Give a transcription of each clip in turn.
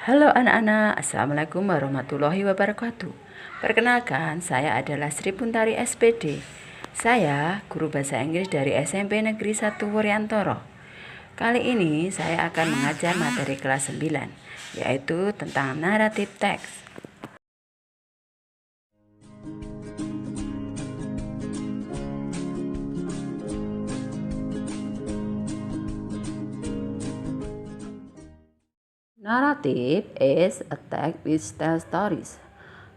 Halo anak-anak, Assalamualaikum warahmatullahi wabarakatuh. Perkenalkan, saya adalah Sri Puntari SPD. Saya guru bahasa Inggris dari SMP Negeri 1 Wuryantoro. Kali ini saya akan mengajar materi kelas 9, yaitu tentang naratif teks. Narrative is a text which tells stories.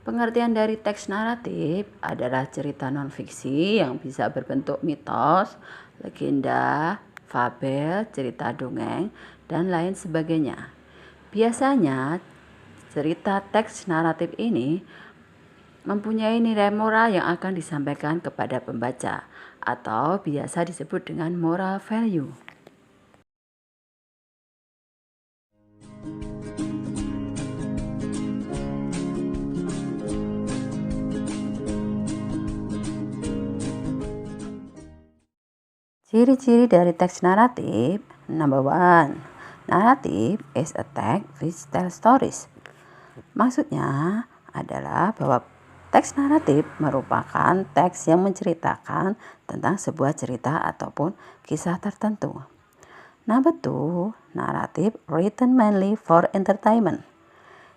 Pengertian dari teks naratif adalah cerita non-fiksi yang bisa berbentuk mitos, legenda, fabel, cerita dongeng, dan lain sebagainya. Biasanya, cerita teks naratif ini mempunyai nilai moral yang akan disampaikan kepada pembaca, atau biasa disebut dengan moral value. Ciri-ciri dari teks naratif. Number 1. Narrative is a text which tells stories. Maksudnya adalah bahwa teks naratif merupakan teks yang menceritakan tentang sebuah cerita ataupun kisah tertentu. Number 2. Narrative written mainly for entertainment.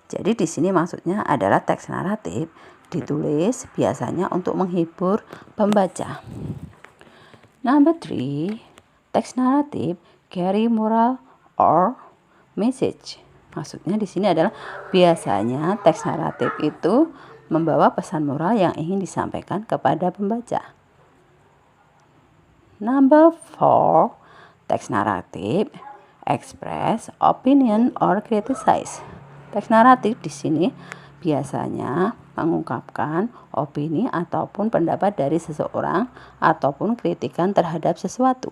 Jadi di sini maksudnya adalah teks naratif ditulis biasanya untuk menghibur pembaca. Number 3, teks naratif carry moral or message. Maksudnya di sini adalah biasanya teks naratif itu membawa pesan moral yang ingin disampaikan kepada pembaca. Number 4, teks naratif express opinion or criticize. Teks naratif di sini biasanya mengungkapkan opini ataupun pendapat dari seseorang ataupun kritikan terhadap sesuatu.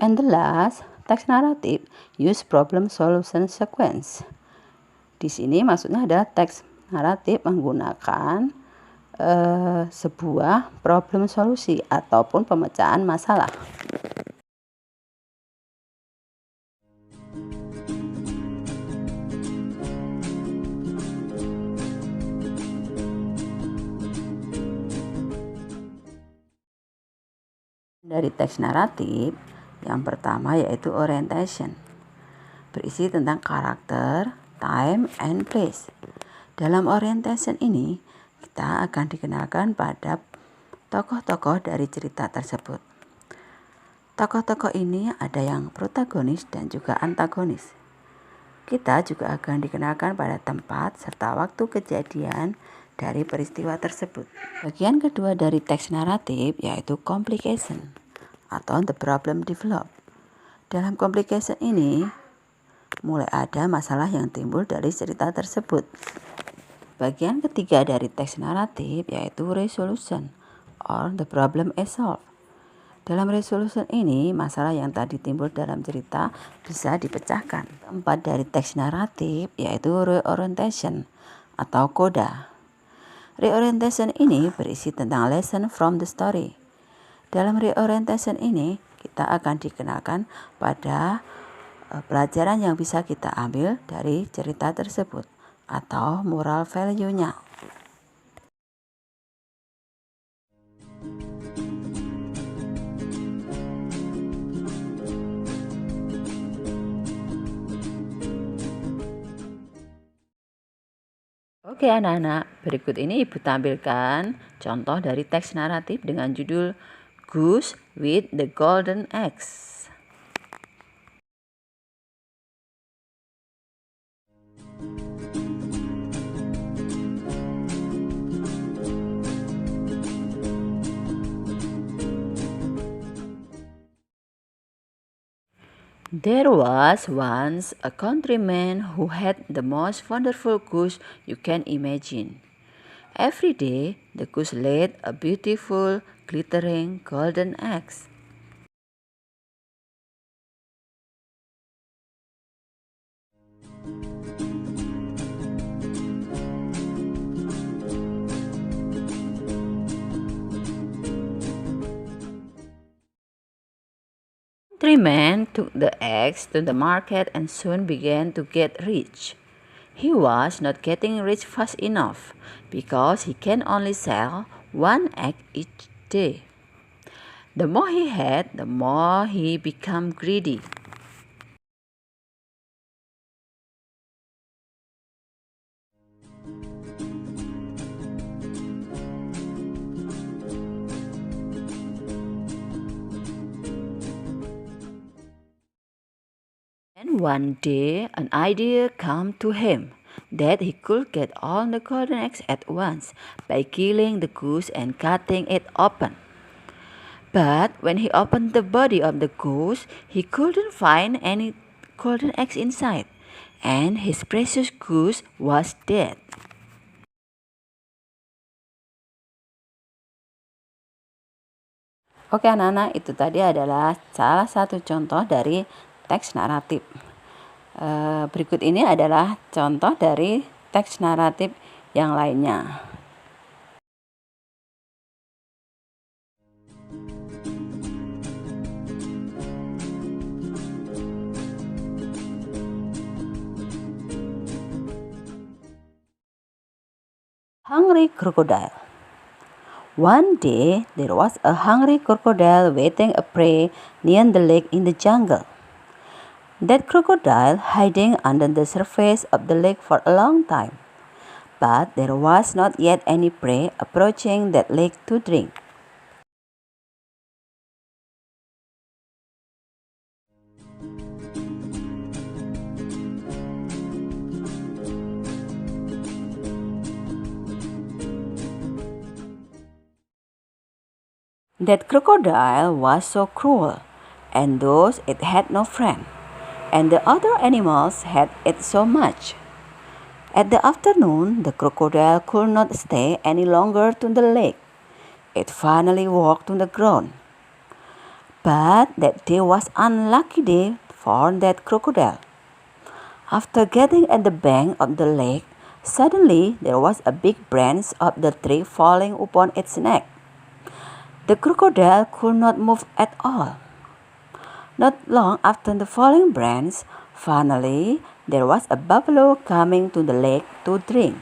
And the last, teks naratif use problem solution sequence. Di sini maksudnya adalah teks naratif menggunakan sebuah problem solusi ataupun pemecahan masalah. Dari teks naratif, yang pertama yaitu orientation, berisi tentang karakter, time, and place. Dalam orientation ini, kita akan dikenalkan pada tokoh-tokoh dari cerita tersebut. Tokoh-tokoh ini ada yang protagonis dan juga antagonis. Kita juga akan dikenalkan pada tempat serta waktu kejadian dari peristiwa tersebut. Bagian kedua dari teks naratif yaitu complication atau the problem develop. Dalam complication ini mulai ada masalah yang timbul dari cerita tersebut. Bagian ketiga dari teks naratif yaitu resolution or the problem is solved. Dalam resolution ini, masalah yang tadi timbul dalam cerita bisa dipecahkan. Keempat dari teks naratif yaitu reorientation atau koda. Reorientation ini berisi tentang lesson from the story. Dalam reorientation ini, kita akan dikenalkan pada pelajaran yang bisa kita ambil dari cerita tersebut atau moral value-nya. Oke anak-anak, berikut ini Ibu tampilkan contoh dari teks naratif dengan judul Goose with the Golden Eggs. There was once a countryman who had the most wonderful goose you can imagine. Every day, the goose laid a beautiful, glittering golden eggs. Three men took the eggs to the market and soon began to get rich. He was not getting rich fast enough because he can only sell one egg each day. The more he had, the more he became greedy. And one day an idea came to him that he could get all the golden eggs at once by killing the goose and cutting it open. But when he opened the body of the goose, he couldn't find any golden eggs inside, and his precious goose was dead. Oke anak-anak, itu tadi adalah salah satu contoh dari teks naratif. Berikut ini adalah contoh dari teks naratif yang lainnya. Hungry crocodile. One day, there was a hungry crocodile waiting a prey near the lake in the jungle. That crocodile hiding under the surface of the lake for a long time. But there was not yet any prey approaching that lake to drink. That crocodile was so cruel, and thus it had no friend, and the other animals had it so much. At the afternoon, the crocodile could not stay any longer to the lake. It finally walked to the ground. But that day was an unlucky day for that crocodile. After getting at the bank of the lake, suddenly there was a big branch of the tree falling upon its neck. The crocodile could not move at all. Not long after the falling branch, finally there was a buffalo coming to the lake to drink.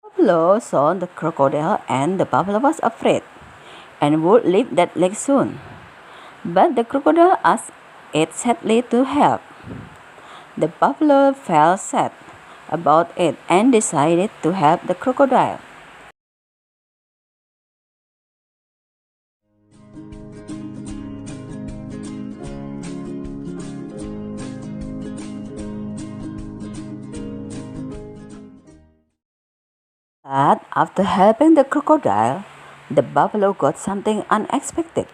The buffalo saw the crocodile and the buffalo was afraid and would leave that lake soon. But the crocodile asked it sadly to help. The buffalo felt sad about it and decided to help the crocodile. But after helping the crocodile, the buffalo got something unexpected.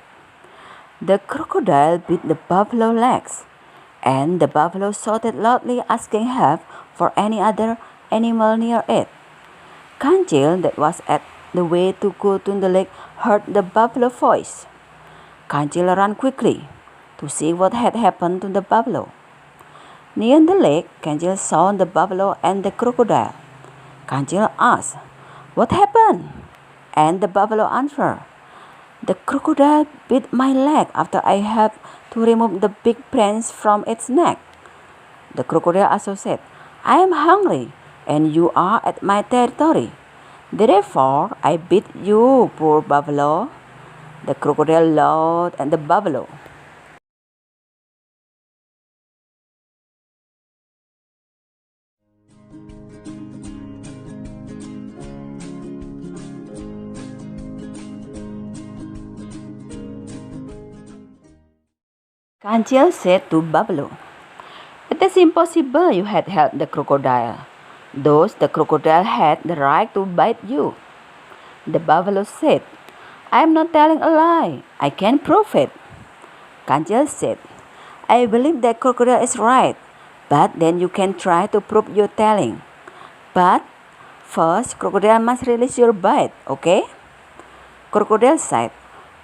The crocodile bit the buffalo's legs, and the buffalo shouted loudly asking help for any other animal near it. Kancil, that was at the way to go to the lake, heard the buffalo's voice. Kancil ran quickly to see what had happened to the buffalo. Near the lake, Kancil saw the buffalo and the crocodile. Kancil asked, "What happened?" And the buffalo answered, "The crocodile bit my leg after I helped to remove the big branch from its neck." The crocodile also said, "I am hungry and you are at my territory. Therefore, I bit you, poor buffalo." The crocodile looked at the buffalo. Kancil said to buffalo, "It is impossible you had helped the crocodile. Thus the crocodile had the right to bite you." The buffalo said, "I am not telling a lie. I can prove it." Kancil said, "I believe that crocodile is right, but then you can try to prove your telling. But first, crocodile must release your bite, okay?" Crocodile said,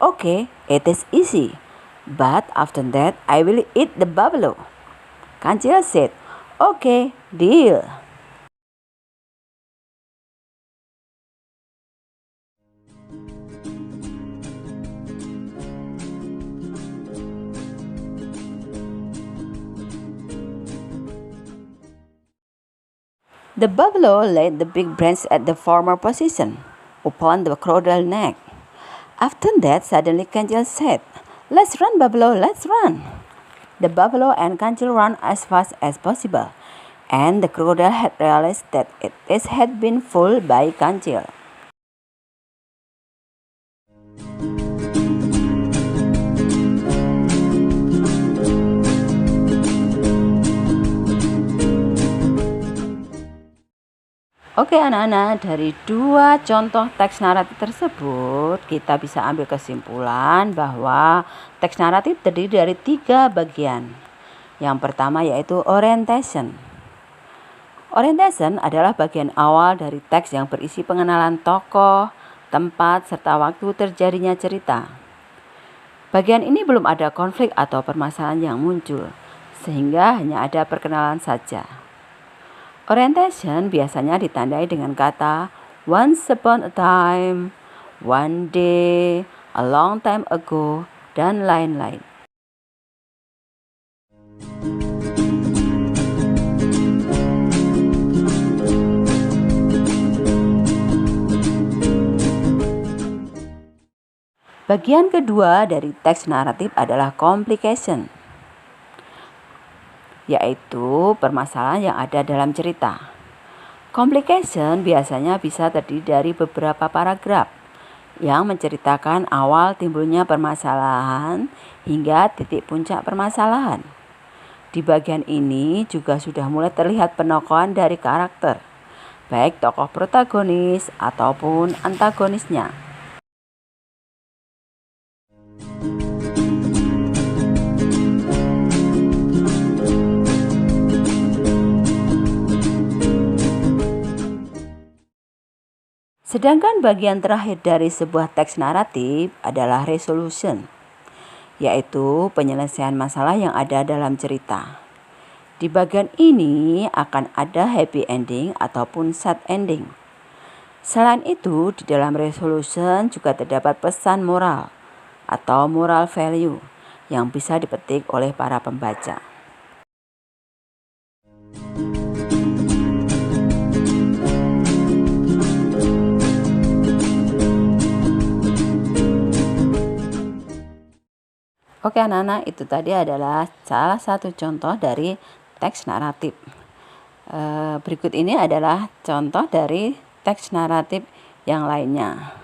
"Okay, it is easy. But after that, I will eat the buffalo." Kancil said, "Okay, deal." The buffalo laid the big branch at the former position, upon the crocodile neck. After that, suddenly Kancil said, "Let's run, buffalo, let's run." The buffalo and Kancil ran as fast as possible, and the crocodile had realized that it had been fooled by Kancil. Oke anak-anak, dari dua contoh teks naratif tersebut kita bisa ambil kesimpulan bahwa teks naratif terdiri dari 3 bagian. Yang pertama yaitu orientation. Orientation adalah bagian awal dari teks yang berisi pengenalan tokoh, tempat, serta waktu terjadinya cerita. Bagian ini belum ada konflik atau permasalahan yang muncul, sehingga hanya ada perkenalan saja. Orientation biasanya ditandai dengan kata once upon a time, one day, a long time ago, dan lain-lain. Bagian kedua dari teks naratif adalah complication, yaitu permasalahan yang ada dalam cerita. Complication biasanya bisa terdiri dari beberapa paragraf yang menceritakan awal timbulnya permasalahan hingga titik puncak permasalahan. Di bagian ini juga sudah mulai terlihat penokohan dari karakter, baik tokoh protagonis ataupun antagonisnya. Sedangkan bagian terakhir dari sebuah teks naratif adalah resolution, yaitu penyelesaian masalah yang ada dalam cerita. Di bagian ini akan ada happy ending ataupun sad ending. Selain itu, di dalam resolution juga terdapat pesan moral atau moral value yang bisa dipetik oleh para pembaca. Oke anak-anak, itu tadi adalah salah satu contoh dari teks naratif. Berikut ini adalah contoh dari teks naratif yang lainnya.